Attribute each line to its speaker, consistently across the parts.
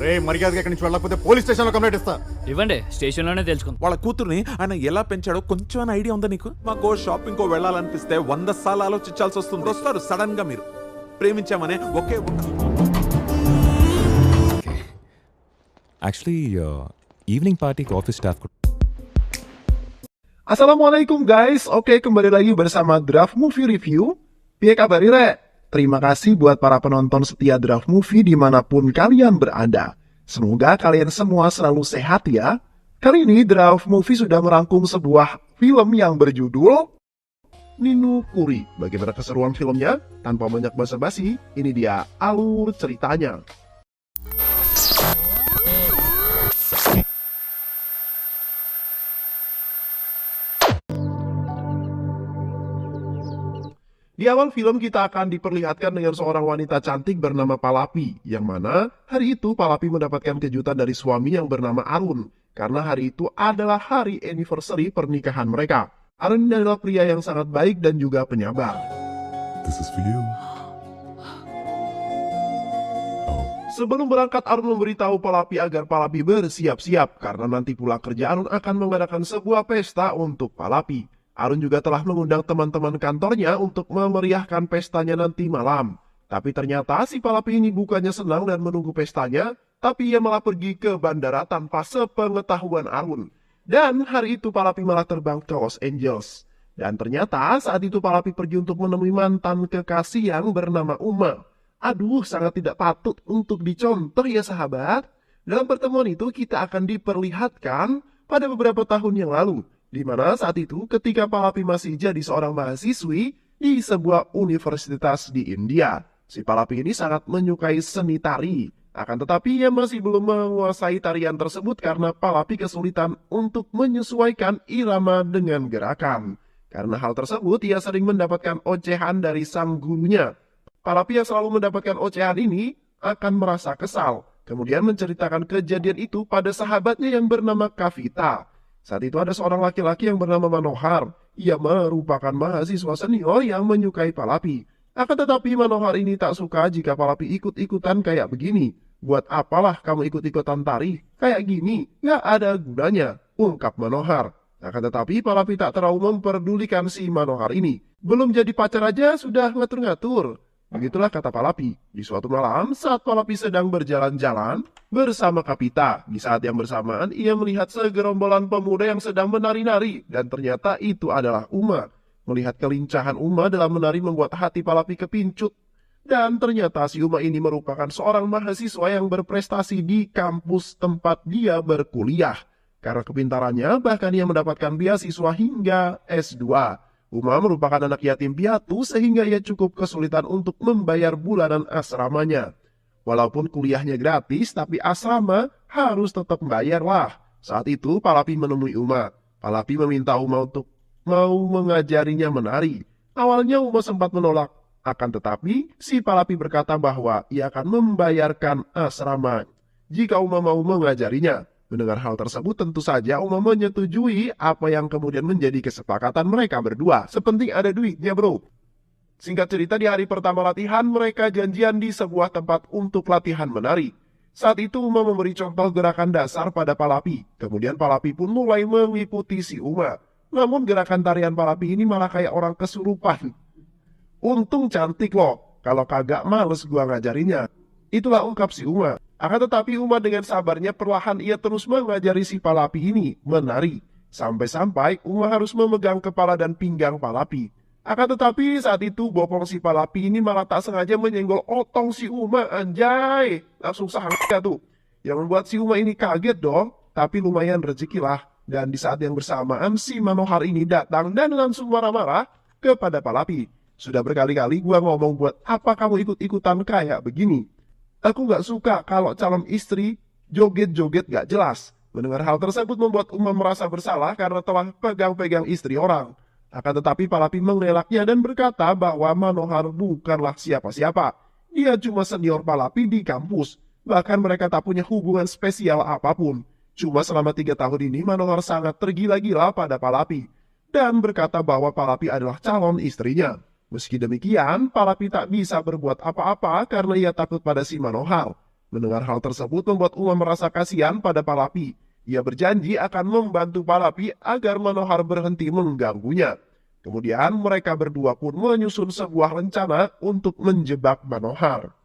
Speaker 1: రే మర్యాదగా ఇక్కడి నుంచి వెళ్ళకపోతే పోలీస్ స్టేషన్ లో కంప్లైంట్ ఇస్తా.
Speaker 2: ఇవ్వండి, స్టేషన్లోనే తెలుసుకుందాం.
Speaker 3: వాళ్ళ కూతుర్ని ఆయన ఎలా పెంచాడో కొంచెం ఐడియా ఉందా నీకు? మాకు షాపింగ్ కో వెళ్ళాలనిపిస్తే 100 సార్లు ఆలోచించాల్సి వస్తుంది. వస్తారు సడన్ గా మీరు ప్రేమించామనే ఒకే
Speaker 4: Actually, evening party ke office staff.
Speaker 5: Assalamualaikum guys, oke kembali lagi bersama Draft Movie Review. Piye kabar Ire? Terima kasih buat para penonton setia Draft Movie dimanapun kalian berada. Semoga kalian semua selalu sehat ya. Kali ini Draft Movie sudah merangkum sebuah film yang berjudul Ninu Kuri. Bagaimana keseruan filmnya? Tanpa banyak basa-basi, ini dia alur ceritanya. Di awal film kita akan diperlihatkan dengan seorang wanita cantik bernama Palapi, yang mana hari itu Palapi mendapatkan kejutan dari suami yang bernama Arun, karena hari itu adalah hari anniversary pernikahan mereka. Arun adalah pria yang sangat baik dan juga penyabar.
Speaker 4: This is for you.
Speaker 5: Sebelum berangkat, Arun memberitahu Palapi agar Palapi bersiap-siap, karena nanti pulang kerja Arun akan mengadakan sebuah pesta untuk Palapi. Arun juga telah mengundang teman-teman kantornya untuk memeriahkan pestanya nanti malam. Tapi ternyata si Palapi ini bukannya senang dan menunggu pestanya, tapi ia malah pergi ke bandara tanpa sepengetahuan Arun. Dan hari itu Palapi malah terbang ke Los Angeles. Dan ternyata saat itu Palapi pergi untuk menemui mantan kekasih yang bernama Uma. Aduh, sangat tidak patut untuk dicontoh ya sahabat. Dalam pertemuan itu kita akan diperlihatkan pada beberapa tahun yang lalu, di mana saat itu ketika Palapi masih jadi seorang mahasiswi di sebuah universitas di India. Si Palapi ini sangat menyukai seni tari. Akan tetapi ia masih belum menguasai tarian tersebut karena Palapi kesulitan untuk menyesuaikan irama dengan gerakan. Karena hal tersebut ia sering mendapatkan ocehan dari sang gurunya. Palapi yang selalu mendapatkan ocehan ini akan merasa kesal. Kemudian menceritakan kejadian itu pada sahabatnya yang bernama Kavita. Saat itu ada seorang laki-laki yang bernama Manohar. Ia merupakan mahasiswa senior yang menyukai Palapi. Akan tetapi Manohar ini tak suka jika Palapi ikut-ikutan kayak begini. Buat apalah kamu ikut-ikutan tari? Kayak gini, gak ada gunanya, ungkap Manohar. Akan tetapi Palapi tak terlalu memperdulikan si Manohar ini. Belum jadi pacar aja sudah ngatur-ngatur. Begitulah kata Palapi. Di suatu malam saat Palapi sedang berjalan-jalan bersama Kavita, di saat yang bersamaan ia melihat segerombolan pemuda yang sedang menari-nari dan ternyata itu adalah Uma. Melihat kelincahan Uma dalam menari membuat hati Palapi kepincut. Dan ternyata si Uma ini merupakan seorang mahasiswa yang berprestasi di kampus tempat dia berkuliah. Karena kepintarannya bahkan ia mendapatkan beasiswa hingga S2. Uma merupakan anak yatim piatu sehingga ia cukup kesulitan untuk membayar bulanan asramanya. Walaupun kuliahnya gratis, tapi asrama harus tetap membayar lah. Saat itu Palapi menemui Uma. Palapi meminta Uma untuk mau mengajarinya menari. Awalnya Uma sempat menolak. Akan tetapi si Palapi berkata bahwa ia akan membayarkan asrama jika Uma mau mengajarinya. Mendengar hal tersebut tentu saja Uma menyetujui apa yang kemudian menjadi kesepakatan mereka berdua. Sepenting ada duitnya bro. Singkat cerita di hari pertama latihan mereka janjian di sebuah tempat untuk latihan menari. Saat itu Uma memberi contoh gerakan dasar pada Palapi. Kemudian Palapi pun mulai mengikuti si Uma. Namun gerakan tarian Palapi ini malah kayak orang kesurupan. Untung cantik loh. Kalau kagak males gua ngajarinnya. Itulah ungkap si Uma. Akan tetapi Uma dengan sabarnya perlahan ia terus mengajari si Palapi ini menari. Sampai-sampai Uma harus memegang kepala dan pinggang Palapi. Akan tetapi saat itu bopong si Palapi ini malah tak sengaja menyenggol otong si Uma, anjay. Langsung sangka tuh. Yang membuat si Uma ini kaget dong. Tapi lumayan rezekilah. Dan di saat yang bersamaan si Manohar ini datang dan langsung marah-marah kepada Palapi. Sudah berkali-kali gua ngomong buat apa kamu ikut-ikutan kayak begini. Aku gak suka kalau calon istri joget-joget gak jelas. Mendengar hal tersebut membuat Uma merasa bersalah karena telah pegang-pegang istri orang. Akan tetapi Palapi mengelaknya dan berkata bahwa Manohar bukanlah siapa-siapa. Dia cuma senior Palapi di kampus. Bahkan mereka tak punya hubungan spesial apapun. Cuma selama 3 tahun ini Manohar sangat tergila-gila pada Palapi. Dan berkata bahwa Palapi adalah calon istrinya. Meski demikian, Palapi tak bisa berbuat apa-apa karena ia takut pada si Manohar. Mendengar hal tersebut membuat Uma merasa kasihan pada Palapi. Ia berjanji akan membantu Palapi agar Manohar berhenti mengganggunya. Kemudian mereka berdua pun menyusun sebuah rencana untuk menjebak Manohar.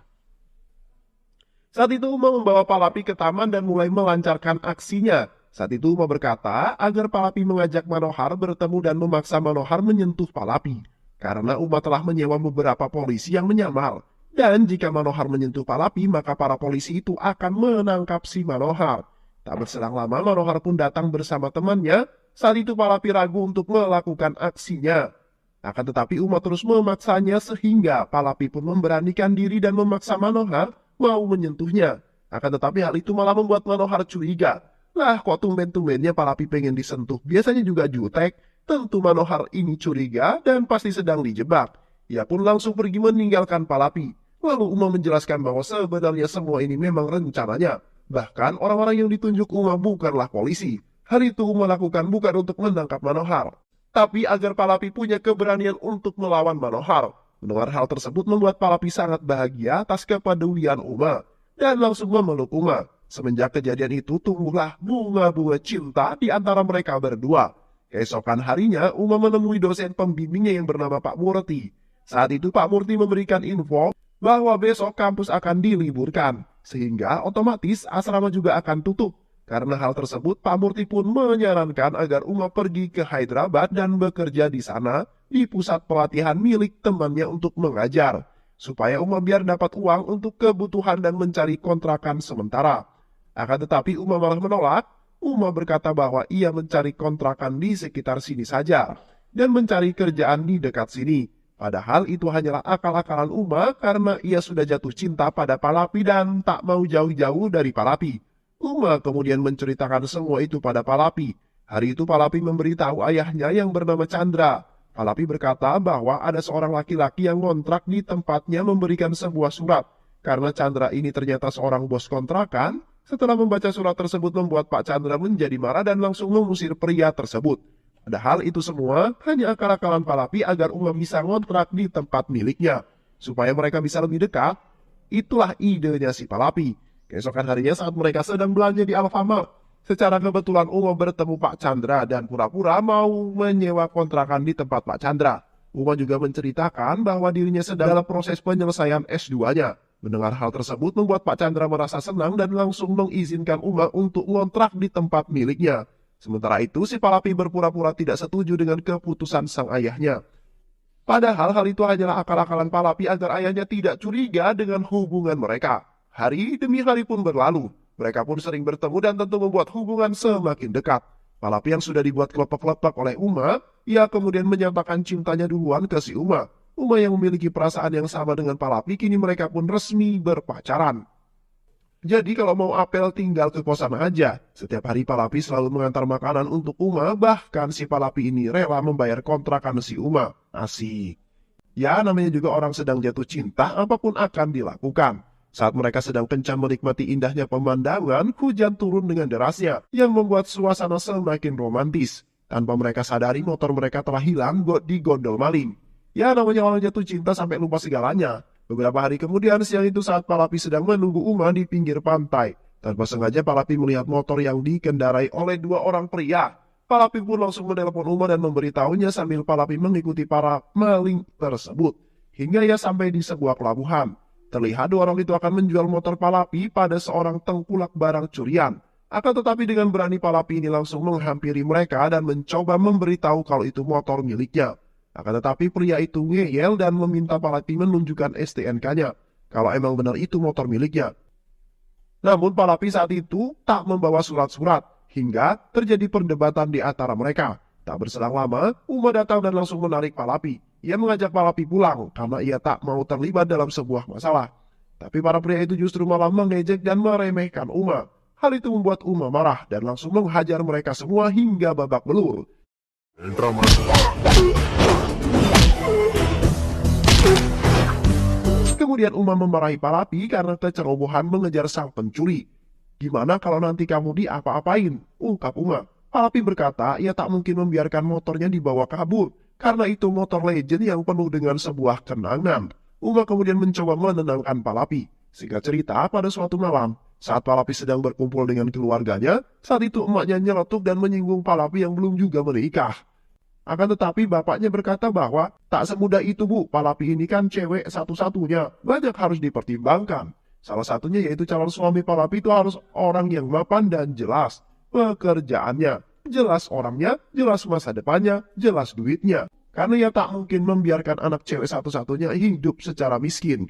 Speaker 5: Saat itu Uma membawa Palapi ke taman dan mulai melancarkan aksinya. Saat itu Uma berkata agar Palapi mengajak Manohar bertemu dan memaksa Manohar menyentuh Palapi. Karena Uma telah menyewa beberapa polisi yang menyamar. Dan jika Manohar menyentuh Palapi, maka para polisi itu akan menangkap si Manohar. Tak berselang lama, Manohar pun datang bersama temannya. Saat itu Palapi ragu untuk melakukan aksinya. Akan tetapi Uma terus memaksanya sehingga Palapi pun memberanikan diri dan memaksa Manohar mau menyentuhnya. Akan tetapi hal itu malah membuat Manohar curiga. Lah kok tumben-tumbennya Palapi pengen disentuh, biasanya juga jutek. Tentu Manohar ini curiga dan pasti sedang dijebak. Ia pun langsung pergi meninggalkan Palapi. Lalu Uma menjelaskan bahwa sebenarnya semua ini memang rencananya. Bahkan orang-orang yang ditunjuk Uma bukanlah polisi. Hal itu Uma lakukan bukan untuk menangkap Manohar, tapi agar Palapi punya keberanian untuk melawan Manohar. Mendengar hal tersebut membuat Palapi sangat bahagia atas kepedulian Uma dan langsung memeluk Uma. Semenjak kejadian itu tumbuhlah bunga-bunga cinta di antara mereka berdua. Keesokan harinya Uma menemui dosen pembimbingnya yang bernama Pak Murti. Saat itu Pak Murti memberikan info bahwa besok kampus akan diliburkan, sehingga otomatis asrama juga akan tutup. Karena hal tersebut, Pak Murti pun menyarankan agar Uma pergi ke Hyderabad dan bekerja di sana di pusat pelatihan milik temannya untuk mengajar, supaya Uma biar dapat uang untuk kebutuhan dan mencari kontrakan sementara. Akan tetapi Uma malah menolak. Uma berkata bahwa ia mencari kontrakan di sekitar sini saja dan mencari kerjaan di dekat sini. Padahal itu hanyalah akal-akalan Uma karena ia sudah jatuh cinta pada Palapi dan tak mau jauh-jauh dari Palapi. Uma kemudian menceritakan semua itu pada Palapi. Hari itu Palapi memberitahu ayahnya yang bernama Chandra. Palapi berkata bahwa ada seorang laki-laki yang ngontrak di tempatnya memberikan sebuah surat. Karena Chandra ini ternyata seorang bos kontrakan, setelah membaca surat tersebut membuat Pak Chandra menjadi marah dan langsung mengusir pria tersebut. Padahal itu semua hanya akal-akalan Palapi agar Uma bisa ngontrak di tempat miliknya. Supaya mereka bisa lebih dekat, itulah idenya si Palapi. Keesokan harinya saat mereka sedang belanja di Alfamart, secara kebetulan Uma bertemu Pak Chandra dan pura-pura mau menyewa kontrakan di tempat Pak Chandra. Uma juga menceritakan bahwa dirinya sedang dalam proses penyelesaian S2-nya. Mendengar hal tersebut membuat Pak Chandra merasa senang dan langsung mengizinkan Uma untuk ngontrak di tempat miliknya. Sementara itu, si Palapi berpura-pura tidak setuju dengan keputusan sang ayahnya. Padahal hal itu hanyalah akal-akalan Palapi agar ayahnya tidak curiga dengan hubungan mereka. Hari demi hari pun berlalu. Mereka pun sering bertemu dan tentu membuat hubungan semakin dekat. Palapi yang sudah dibuat kelopak-kelopak oleh Uma, ia kemudian menyatakan cintanya duluan ke si Uma. Uma yang memiliki perasaan yang sama dengan Palapi, kini mereka pun resmi berpacaran. Jadi kalau mau apel tinggal ke kosan aja. Setiap hari Palapi selalu mengantar makanan untuk Uma, bahkan si Palapi ini rela membayar kontrakan si Uma. Asik. Ya namanya juga orang sedang jatuh cinta, apapun akan dilakukan. Saat mereka sedang kencan menikmati indahnya pemandangan, hujan turun dengan derasnya, yang membuat suasana semakin romantis. Tanpa mereka sadari motor mereka telah hilang di gondol maling. Ya namanya orang jatuh cinta sampai lupa segalanya. Beberapa hari kemudian siang itu saat Palapi sedang menunggu Uma di pinggir pantai. Tanpa sengaja Palapi melihat motor yang dikendarai oleh dua orang pria. Palapi pun langsung menelpon Uma dan memberitahunya sambil Palapi mengikuti para maling tersebut. Hingga ia sampai di sebuah pelabuhan. Terlihat dua orang itu akan menjual motor Palapi pada seorang tengkulak barang curian. Akan tetapi dengan berani Palapi ini langsung menghampiri mereka dan mencoba memberitahu kalau itu motor miliknya. Akan tetapi pria itu ngeyel dan meminta Palapi menunjukkan STNK-nya, kalau emang benar itu motor miliknya. Namun Palapi saat itu tak membawa surat-surat, hingga terjadi perdebatan di antara mereka. Tak berselang lama, Uma datang dan langsung menarik Palapi. Ia mengajak Palapi pulang, karena ia tak mau terlibat dalam sebuah masalah. Tapi para pria itu justru malah mengejek dan meremehkan Uma. Hal itu membuat Uma marah dan langsung menghajar mereka semua hingga babak belur. Kemudian Uma memarahi Palapi karena kecerobohan mengejar sang pencuri. Gimana kalau nanti kamu diapa-apain? Ungkap Uma. Palapi berkata ia tak mungkin membiarkan motornya dibawa kabur, karena itu motor legend yang penuh dengan sebuah kenangan. Uma kemudian mencoba menenangkan Palapi. Singkat cerita, pada suatu malam, saat Palapi sedang berkumpul dengan keluarganya, saat itu emaknya nyeletuk dan menyinggung Palapi yang belum juga menikah. Akan tetapi bapaknya berkata bahwa tak semudah itu bu, Palapi ini kan cewek satu-satunya, banyak harus dipertimbangkan. Salah satunya yaitu calon suami Palapi itu harus orang yang mapan dan jelas pekerjaannya, jelas orangnya, jelas masa depannya, jelas duitnya. Karena ia tak mungkin membiarkan anak cewek satu-satunya hidup secara miskin.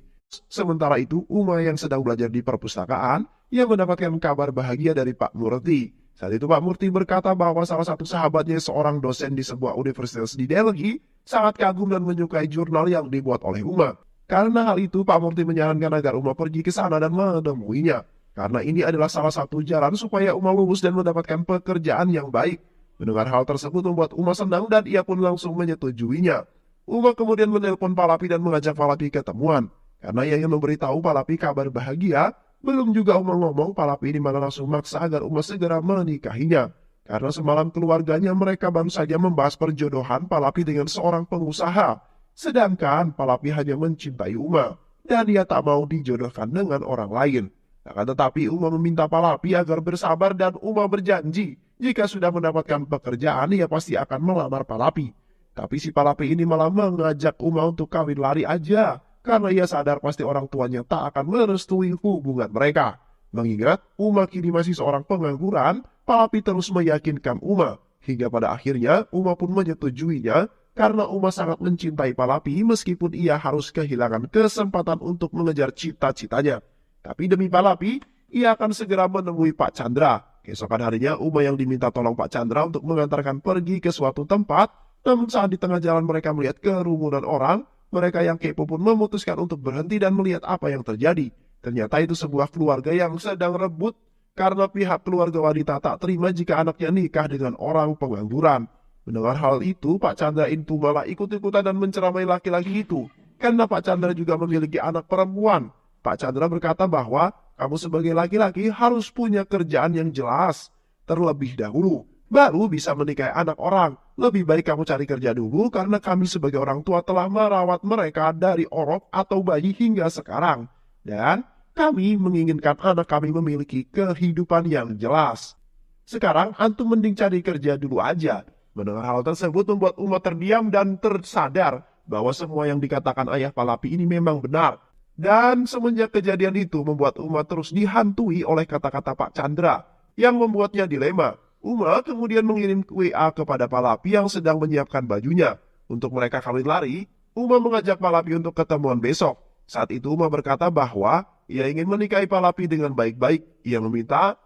Speaker 5: Sementara itu, Uma yang sedang belajar di perpustakaan, ia mendapatkan kabar bahagia dari Pak Murti. Saat itu Pak Murti berkata bahwa salah satu sahabatnya seorang dosen di sebuah universitas di Delhi sangat kagum dan menyukai jurnal yang dibuat oleh Uma. Karena hal itu, Pak Murti menyarankan agar Uma pergi ke sana dan menemuinya. Karena ini adalah salah satu jalan supaya Uma lulus dan mendapatkan pekerjaan yang baik. Mendengar hal tersebut membuat Uma senang dan ia pun langsung menyetujuinya. Uma kemudian menelpon Palapi dan mengajak Palapi ketemuan. Karena ia ingin memberitahu Palapi kabar bahagia, belum juga Uma ngomong, Palapi ini malah langsung maksa agar Uma segera menikahinya. Karena semalam keluarganya mereka baru saja membahas perjodohan Palapi dengan seorang pengusaha. Sedangkan Palapi hanya mencintai Uma, dan ia tak mau dijodohkan dengan orang lain. Akan tetapi Uma meminta Palapi agar bersabar dan Uma berjanji, jika sudah mendapatkan pekerjaan ia pasti akan melamar Palapi. Tapi si Palapi ini malah mengajak Uma untuk kawin lari aja. Karena ia sadar pasti orang tuanya tak akan merestui hubungan mereka. Mengingat Uma kini masih seorang pengangguran, Palapi terus meyakinkan Uma. Hingga pada akhirnya Uma pun menyetujuinya karena Uma sangat mencintai Palapi meskipun ia harus kehilangan kesempatan untuk mengejar cita-citanya. Tapi demi Palapi, ia akan segera menemui Pak Chandra. Keesokan harinya Uma yang diminta tolong Pak Chandra untuk mengantarkan pergi ke suatu tempat. Namun saat di tengah jalan mereka melihat kerumunan orang, mereka yang kepo pun memutuskan untuk berhenti dan melihat apa yang terjadi. Ternyata itu sebuah keluarga yang sedang rebut karena pihak keluarga wanita tak terima jika anaknya nikah dengan orang pengangguran. Mendengar hal itu, Pak Chandra itu malah ikut-ikutan dan menceramai laki-laki itu. Karena Pak Chandra juga memiliki anak perempuan. Pak Chandra berkata bahwa kamu sebagai laki-laki harus punya kerjaan yang jelas terlebih dahulu. Baru bisa menikahi anak orang. Lebih baik kamu cari kerja dulu karena kami sebagai orang tua telah merawat mereka dari orok atau bayi hingga sekarang. Dan kami menginginkan anak kami memiliki kehidupan yang jelas. Sekarang antum mending cari kerja dulu aja. Mendengar hal tersebut membuat Uma terdiam dan tersadar bahwa semua yang dikatakan ayah Palapi ini memang benar. Dan semenjak kejadian itu membuat Uma terus dihantui oleh kata-kata Pak Chandra yang membuatnya dilema. Uma kemudian mengirim WA kepada Palapi yang sedang menyiapkan bajunya. Untuk mereka kawin lari, Uma mengajak Palapi untuk ketemuan besok. Saat itu Uma berkata bahwa ia ingin menikahi Palapi dengan baik-baik. Ia meminta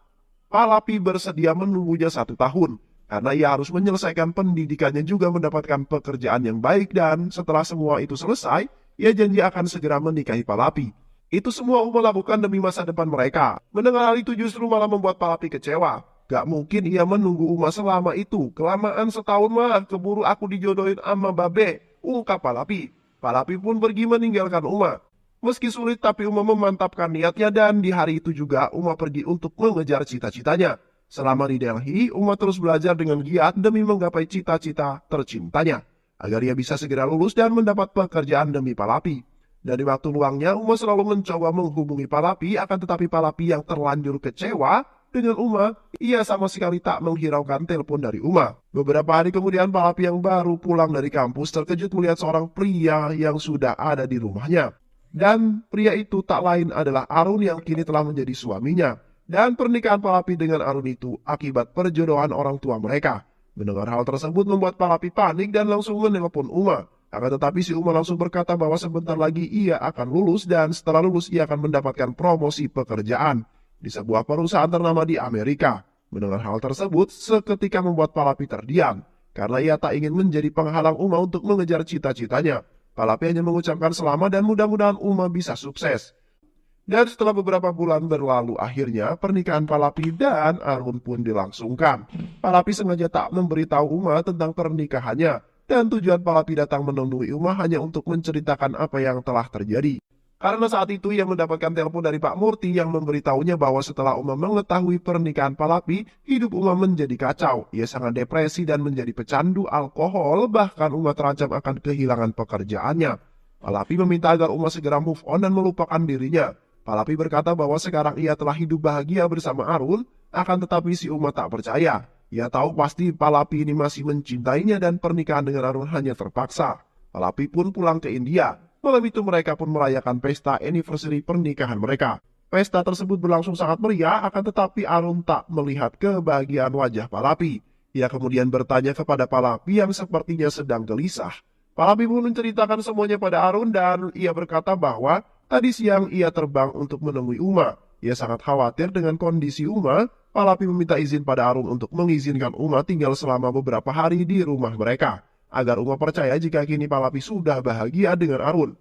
Speaker 5: Palapi bersedia menunggunya 1 tahun. Karena ia harus menyelesaikan pendidikannya juga mendapatkan pekerjaan yang baik dan setelah semua itu selesai, ia janji akan segera menikahi Palapi. Itu semua Uma lakukan demi masa depan mereka. Mendengar hal itu justru malah membuat Palapi kecewa. Gak mungkin ia menunggu Uma selama itu. Kelamaan setahun mah, keburu aku dijodohin sama Babe, ungkap Palapi. Palapi pun pergi meninggalkan Uma. Meski sulit tapi Uma memantapkan niatnya dan di hari itu juga Uma pergi untuk mengejar cita-citanya. Selama di Delhi, Uma terus belajar dengan giat demi menggapai cita-cita tercintanya. Agar ia bisa segera lulus dan mendapat pekerjaan demi Palapi. Dari waktu luangnya, Uma selalu mencoba menghubungi Palapi, akan tetapi Palapi yang terlanjur kecewa dengan Uma, ia sama sekali tak menghiraukan telepon dari Uma. Beberapa hari kemudian Palapi yang baru pulang dari kampus terkejut melihat seorang pria yang sudah ada di rumahnya. Dan pria itu tak lain adalah Arun yang kini telah menjadi suaminya. Dan pernikahan Palapi dengan Arun itu akibat perjodohan orang tua mereka. Mendengar hal tersebut membuat Palapi panik dan langsung menelpon Uma. Akan tetapi si Uma langsung berkata bahwa sebentar lagi ia akan lulus dan setelah lulus ia akan mendapatkan promosi pekerjaan di sebuah perusahaan ternama di Amerika. Mendengar hal tersebut, seketika membuat Palapi terdiam, karena ia tak ingin menjadi penghalang Uma untuk mengejar cita-citanya. Palapi hanya mengucapkan selamat dan mudah-mudahan Uma bisa sukses. Dan setelah beberapa bulan berlalu, akhirnya pernikahan Palapi dan Arun pun dilangsungkan. Palapi sengaja tak memberitahu Uma tentang pernikahannya, dan tujuan Palapi datang menemui Uma hanya untuk menceritakan apa yang telah terjadi. Karena saat itu ia mendapatkan telepon dari Pak Murti yang memberitahunya bahwa setelah Uma mengetahui pernikahan Palapi, hidup Uma menjadi kacau. Ia sangat depresi dan menjadi pecandu alkohol, bahkan Uma terancam akan kehilangan pekerjaannya. Palapi meminta agar Uma segera move on dan melupakan dirinya. Palapi berkata bahwa sekarang ia telah hidup bahagia bersama Arun, akan tetapi si Uma tak percaya. Ia tahu pasti Palapi ini masih mencintainya dan pernikahan dengan Arun hanya terpaksa. Palapi pun pulang ke India. Malam itu mereka pun merayakan pesta anniversary pernikahan mereka. Pesta tersebut berlangsung sangat meriah, akan tetapi Arun tak melihat kebahagiaan wajah Palapi. Ia kemudian bertanya kepada Palapi yang sepertinya sedang gelisah. Palapi pun menceritakan semuanya pada Arun dan ia berkata bahwa tadi siang ia terbang untuk menemui Uma. Ia sangat khawatir dengan kondisi Uma. Palapi meminta izin pada Arun untuk mengizinkan Uma tinggal selama beberapa hari di rumah mereka, agar Uma percaya jika kini Palapi sudah bahagia dengan Arun.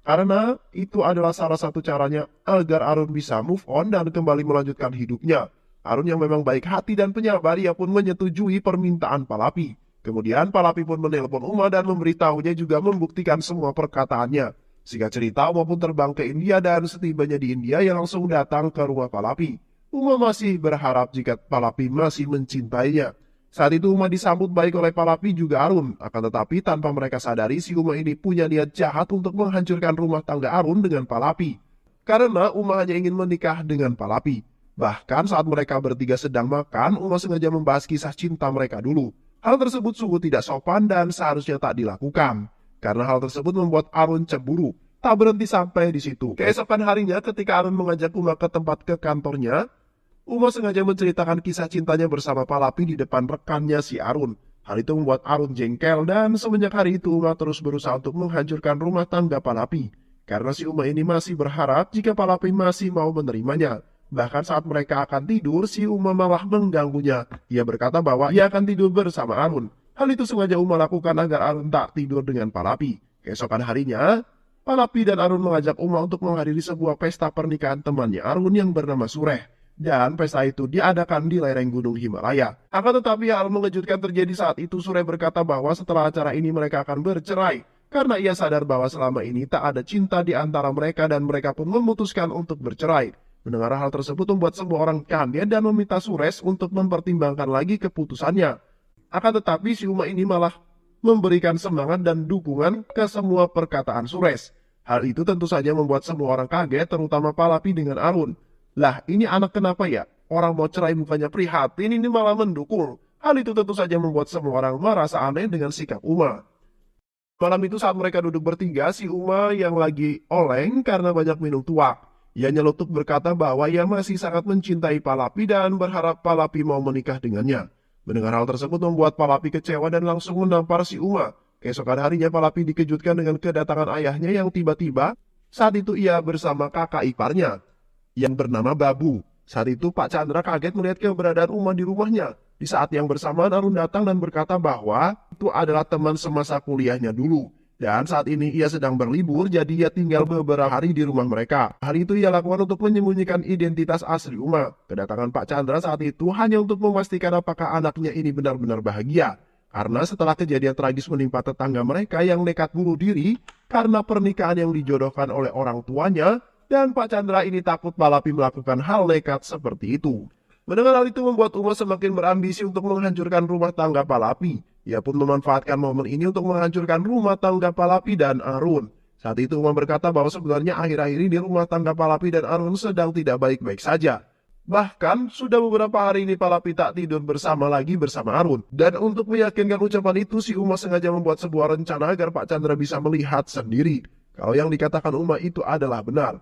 Speaker 5: Karena itu adalah salah satu caranya agar Arun bisa move on dan kembali melanjutkan hidupnya. Arun yang memang baik hati dan penyabar, ia pun menyetujui permintaan Palapi. Kemudian Palapi pun menelpon Uma dan memberitahunya juga membuktikan semua perkataannya. Singkat cerita, Uma pun terbang ke India dan setibanya di India ia langsung datang ke rumah Palapi. Uma masih berharap jika Palapi masih mencintainya. Saat itu Uma disambut baik oleh Palapi juga Arun. Akan tetapi tanpa mereka sadari si Uma ini punya niat jahat untuk menghancurkan rumah tangga Arun dengan Palapi. Karena Uma hanya ingin menikah dengan Palapi. Bahkan saat mereka bertiga sedang makan, Uma sengaja membahas kisah cinta mereka dulu. Hal tersebut sungguh tidak sopan dan seharusnya tak dilakukan. Karena hal tersebut membuat Arun cemburu. Tak berhenti sampai di situ. Keesokan harinya ketika Arun mengajak Uma ke tempat ke kantornya, Uma sengaja menceritakan kisah cintanya bersama Palapi di depan rekannya si Arun. Hal itu membuat Arun jengkel dan semenjak hari itu Uma terus berusaha untuk menghancurkan rumah tangga Palapi. Karena si Uma ini masih berharap jika Palapi masih mau menerimanya. Bahkan saat mereka akan tidur, si Uma malah mengganggunya. Ia berkata bahwa ia akan tidur bersama Arun. Hal itu sengaja Uma lakukan agar Arun tak tidur dengan Palapi. Keesokan harinya, Palapi dan Arun mengajak Uma untuk menghadiri sebuah pesta pernikahan temannya Arun yang bernama Sureh. Dan pesta itu diadakan di lereng gunung Himalaya. Akan tetapi hal mengejutkan terjadi saat itu. Sureh berkata bahwa setelah acara ini mereka akan bercerai. Karena ia sadar bahwa selama ini tak ada cinta di antara mereka dan mereka pun memutuskan untuk bercerai. Mendengar hal tersebut membuat semua orang kaget dan meminta Sureh untuk mempertimbangkan lagi keputusannya. Akan tetapi si Uma ini malah memberikan semangat dan dukungan ke semua perkataan Sureh. Hal itu tentu saja membuat semua orang kaget, terutama Palapi dengan Arun. Lah, ini anak kenapa ya? Orang mau cerai bukannya prihatin, ini malah mendukung. Hal itu tentu saja membuat semua orang merasa aneh dengan sikap Uma. Malam itu saat mereka duduk bertiga, si Uma yang lagi oleng karena banyak minum tuak. Ia nyeletuk berkata bahwa ia masih sangat mencintai Palapi dan berharap Palapi mau menikah dengannya. Mendengar hal tersebut membuat Palapi kecewa dan langsung menampar si Uma. Keesokan harinya Palapi dikejutkan dengan kedatangan ayahnya yang tiba-tiba. Saat itu ia bersama kakak iparnya yang bernama Babu. Saat itu Pak Chandra kaget melihat keberadaan Uma di rumahnya. Di saat yang bersamaan Arun datang dan berkata bahwa itu adalah teman semasa kuliahnya dulu. Dan saat ini ia sedang berlibur, jadi ia tinggal beberapa hari di rumah mereka. Hal itu ia lakukan untuk menyembunyikan identitas asli Uma. Kedatangan Pak Chandra saat itu hanya untuk memastikan apakah anaknya ini benar-benar bahagia. Karena setelah kejadian tragis menimpa tetangga mereka yang nekat bunuh diri karena pernikahan yang dijodohkan oleh orang tuanya, dan Pak Chandra ini takut Palapi melakukan hal nekat seperti itu. Mendengar hal itu membuat Uma semakin berambisi untuk menghancurkan rumah tangga Palapi. Ia pun memanfaatkan momen ini untuk menghancurkan rumah tangga Palapi dan Arun. Saat itu Uma berkata bahwa sebenarnya akhir-akhir ini rumah tangga Palapi dan Arun sedang tidak baik-baik saja. Bahkan sudah beberapa hari ini Palapi tak tidur bersama Arun. Dan untuk meyakinkan ucapan itu, si Uma sengaja membuat sebuah rencana agar Pak Chandra bisa melihat sendiri kalau yang dikatakan Uma itu adalah benar.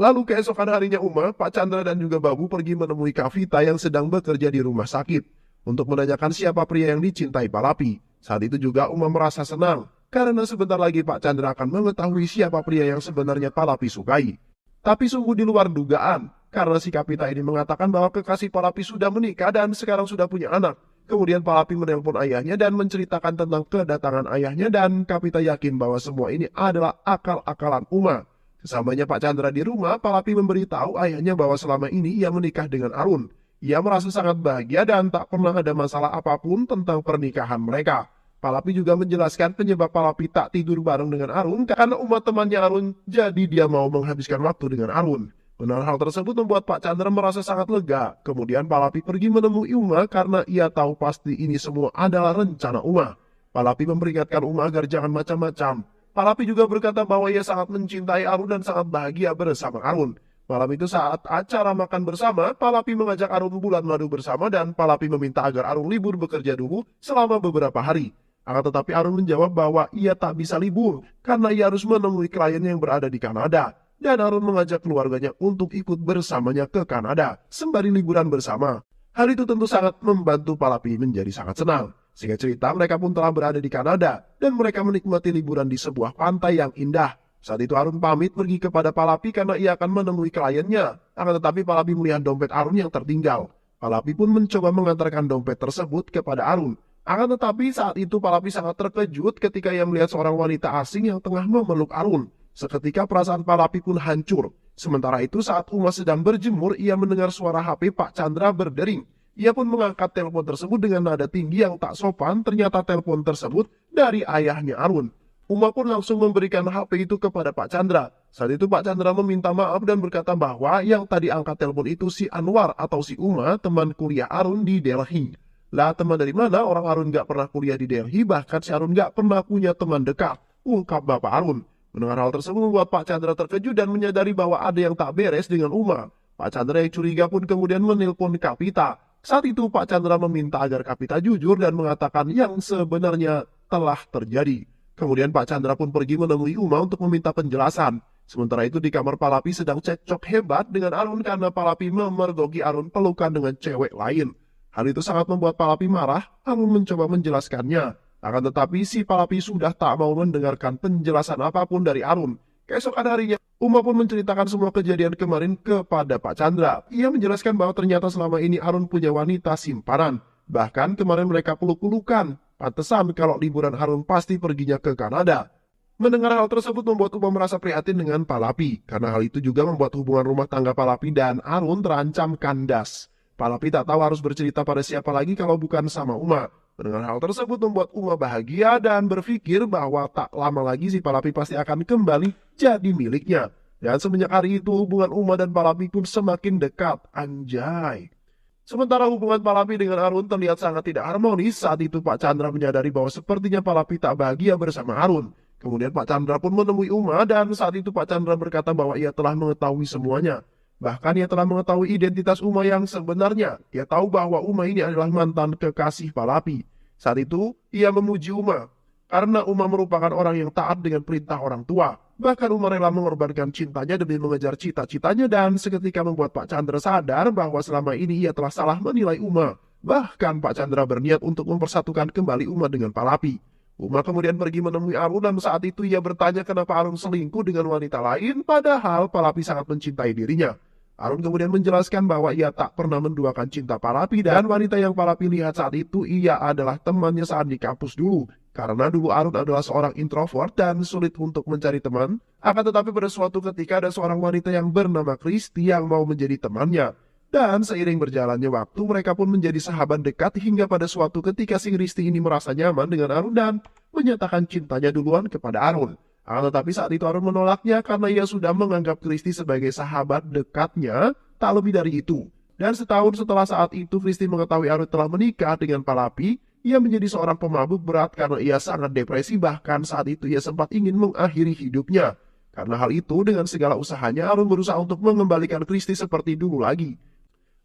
Speaker 5: Lalu keesokan harinya Uma, Pak Chandra dan juga Babu pergi menemui Kavita yang sedang bekerja di rumah sakit untuk menanyakan siapa pria yang dicintai Palapi. Saat itu juga Uma merasa senang karena sebentar lagi Pak Chandra akan mengetahui siapa pria yang sebenarnya Palapi sukai. Tapi sungguh di luar dugaan karena si Kavita ini mengatakan bahwa kekasih Palapi sudah menikah dan sekarang sudah punya anak. Kemudian Palapi menelpon ayahnya dan menceritakan tentang kedatangan ayahnya dan Kavita yakin bahwa semua ini adalah akal-akalan Uma. Sesampainya Pak Chandra di rumah, Palapi memberitahu ayahnya bahwa selama ini ia menikah dengan Arun. Ia merasa sangat bahagia dan tak pernah ada masalah apapun tentang pernikahan mereka. Palapi juga menjelaskan penyebab Palapi tak tidur bareng dengan Arun karena Uma temannya Arun, jadi dia mau menghabiskan waktu dengan Arun. Benar hal tersebut membuat Pak Chandra merasa sangat lega. Kemudian Palapi pergi menemui Uma karena ia tahu pasti ini semua adalah rencana Uma. Palapi memperingatkan Uma agar jangan macam-macam. Palapi juga berkata bahwa ia sangat mencintai Arun dan sangat bahagia bersama Arun. Malam itu saat acara makan bersama, Palapi mengajak Arun bulan madu bersama dan Palapi meminta agar Arun libur bekerja dulu selama beberapa hari. Akan tetapi Arun menjawab bahwa ia tak bisa libur karena ia harus menemui klien yang berada di Kanada. Dan Arun mengajak keluarganya untuk ikut bersamanya ke Kanada sembari liburan bersama. Hal itu tentu sangat membantu Palapi menjadi sangat senang. Singkat cerita, mereka pun telah berada di Kanada dan mereka menikmati liburan di sebuah pantai yang indah. Saat itu Arun pamit pergi kepada Palapi karena ia akan menemui kliennya. Akan tetapi Palapi melihat dompet Arun yang tertinggal. Palapi pun mencoba mengantarkan dompet tersebut kepada Arun. Akan tetapi saat itu Palapi sangat terkejut ketika ia melihat seorang wanita asing yang tengah memeluk Arun. Seketika perasaan Palapi pun hancur. Sementara itu saat Uma sedang berjemur, ia mendengar suara HP Pak Chandra berdering. Ia pun mengangkat telepon tersebut dengan nada tinggi yang tak sopan. Ternyata telepon tersebut dari ayahnya Arun. Uma pun langsung memberikan HP itu kepada Pak Chandra. Saat itu Pak Chandra meminta maaf dan berkata bahwa yang tadi angkat telepon itu si Anwar atau si Uma, teman kuliah Arun di Delhi. Lah teman dari mana? Orang Arun gak pernah kuliah di Delhi, bahkan si Arun gak pernah punya teman dekat, ungkap Bapak Arun. Mendengar hal tersebut membuat Pak Chandra terkejut dan menyadari bahwa ada yang tak beres dengan Uma. Pak Chandra yang curiga pun kemudian menelpon Kapita. Saat itu Pak Chandra meminta agar Kapita jujur dan mengatakan yang sebenarnya telah terjadi. Kemudian Pak Chandra pun pergi menemui Uma untuk meminta penjelasan. Sementara itu di kamar Palapi sedang cekcok hebat dengan Arun karena Palapi memergoki Arun pelukan dengan cewek lain. Hal itu sangat membuat Palapi marah. Arun mencoba menjelaskannya. Akan tetapi si Palapi sudah tak mau mendengarkan penjelasan apapun dari Arun. Keesokan harinya, Uma pun menceritakan semua kejadian kemarin kepada Pak Chandra. Ia menjelaskan bahwa ternyata selama ini Arun punya wanita simpanan. Bahkan kemarin mereka peluk-pelukan. Pantesan kalau liburan Arun pasti perginya ke Kanada. Mendengar hal tersebut membuat Uma merasa prihatin dengan Palapi. Karena hal itu juga membuat hubungan rumah tangga Palapi dan Arun terancam kandas. Palapi tak tahu harus bercerita pada siapa lagi kalau bukan sama Uma. Mendengar hal tersebut membuat Uma bahagia dan berpikir bahwa tak lama lagi si Palapi pasti akan kembali jadi miliknya. Dan semenjak hari itu hubungan Uma dan Palapi pun semakin dekat. Anjay. Sementara hubungan Palapi dengan Arun terlihat sangat tidak harmonis. Saat itu Pak Chandra menyadari bahwa sepertinya Palapi tak bahagia bersama Arun. Kemudian Pak Chandra pun menemui Uma dan saat itu Pak Chandra berkata bahwa ia telah mengetahui semuanya. Bahkan ia telah mengetahui identitas Uma yang sebenarnya. Ia tahu bahwa Uma ini adalah mantan kekasih Palapi. Saat itu ia memuji Uma karena Uma merupakan orang yang taat dengan perintah orang tua. Bahkan Uma rela mengorbankan cintanya demi mengejar cita-citanya dan seketika membuat Pak Chandra sadar bahwa selama ini ia telah salah menilai Uma. Bahkan Pak Chandra berniat untuk mempersatukan kembali Uma dengan Palapi. Uma kemudian pergi menemui Arun dan saat itu ia bertanya kenapa Arun selingkuh dengan wanita lain padahal Palapi sangat mencintai dirinya. Arun kemudian menjelaskan bahwa ia tak pernah menduakan cinta Palapi dan wanita yang Palapi lihat saat itu ia adalah temannya saat di kampus dulu. Karena dulu Arun adalah seorang introvert dan sulit untuk mencari teman. Akan tetapi pada suatu ketika ada seorang wanita yang bernama Kristi yang mau menjadi temannya. Dan seiring berjalannya waktu mereka pun menjadi sahabat dekat hingga pada suatu ketika si Kristi ini merasa nyaman dengan Arun dan menyatakan cintanya duluan kepada Arun. Akan tetapi saat itu Arun menolaknya karena ia sudah menganggap Kristi sebagai sahabat dekatnya, tak lebih dari itu. Dan setahun setelah saat itu Kristi mengetahui Arun telah menikah dengan Palapi. Ia menjadi seorang pemabuk berat karena ia sangat depresi, bahkan saat itu ia sempat ingin mengakhiri hidupnya. Karena hal itu dengan segala usahanya Arun berusaha untuk mengembalikan Kristi seperti dulu lagi.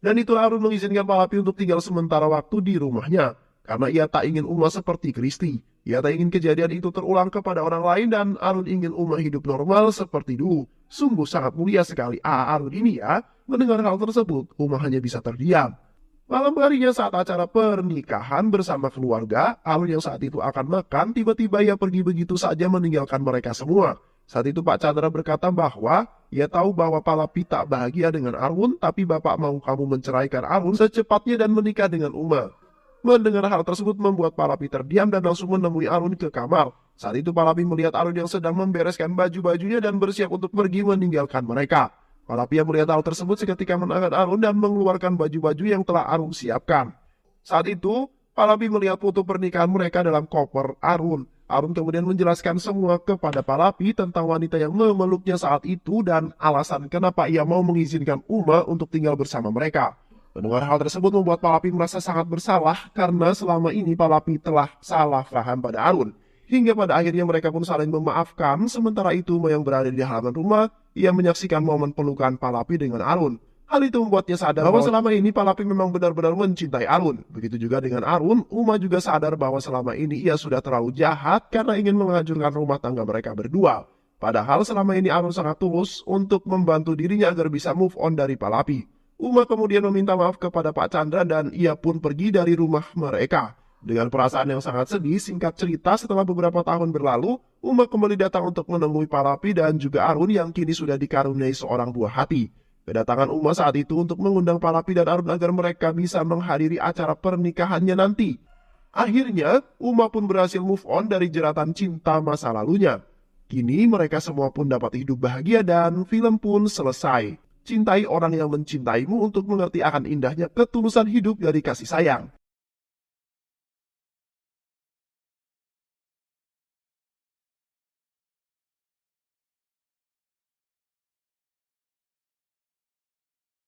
Speaker 5: Dan itulah Arun mengizinkan Palapi untuk tinggal sementara waktu di rumahnya. Karena ia tak ingin Uma seperti Kristi. Ia tak ingin kejadian itu terulang kepada orang lain dan Arun ingin Uma hidup normal seperti dulu. Sungguh sangat mulia sekali Arun ini ya. Mendengar hal tersebut, Uma hanya bisa terdiam. Malam harinya saat acara pernikahan bersama keluarga, Arun yang saat itu akan makan, tiba-tiba ia pergi begitu saja meninggalkan mereka semua. Saat itu Pak Chandra berkata bahwa ia tahu bahwa Palapi tak bahagia dengan Arun, tapi Bapak mau kamu menceraikan Arun secepatnya dan menikah dengan Uma. Mendengar hal tersebut membuat Palapi terdiam dan langsung menemui Arun ke kamar. Saat itu Palapi melihat Arun yang sedang membereskan baju-bajunya dan bersiap untuk pergi meninggalkan mereka. Palapi yang melihat hal tersebut seketika menahan Arun dan mengeluarkan baju-baju yang telah Arun siapkan. Saat itu, Palapi melihat foto pernikahan mereka dalam koper Arun. Arun kemudian menjelaskan semua kepada Palapi tentang wanita yang memeluknya saat itu dan alasan kenapa ia mau mengizinkan Uma untuk tinggal bersama mereka. Mendengar hal tersebut membuat Palapi merasa sangat bersalah karena selama ini Palapi telah salah paham pada Arun. Hingga pada akhirnya mereka pun saling memaafkan. Sementara itu Uma yang berada di halaman rumah, ia menyaksikan momen pelukan Palapi dengan Arun. Hal itu membuatnya sadar bahwa selama ini Palapi memang benar-benar mencintai Arun. Begitu juga dengan Arun, Uma juga sadar bahwa selama ini ia sudah terlalu jahat karena ingin menghancurkan rumah tangga mereka berdua. Padahal selama ini Arun sangat tulus untuk membantu dirinya agar bisa move on dari Palapi. Uma kemudian meminta maaf kepada Pak Chandra dan ia pun pergi dari rumah mereka. Dengan perasaan yang sangat sedih, singkat cerita setelah beberapa tahun berlalu, Uma kembali datang untuk menemui Palapi dan juga Arun yang kini sudah dikaruniai seorang buah hati. Kedatangan Uma saat itu untuk mengundang Palapi dan Arun agar mereka bisa menghadiri acara pernikahannya nanti. Akhirnya, Uma pun berhasil move on dari jeratan cinta masa lalunya. Kini mereka semua pun dapat hidup bahagia dan film pun selesai. Cintai orang yang mencintaimu untuk mengerti akan indahnya ketulusan hidup dari kasih sayang.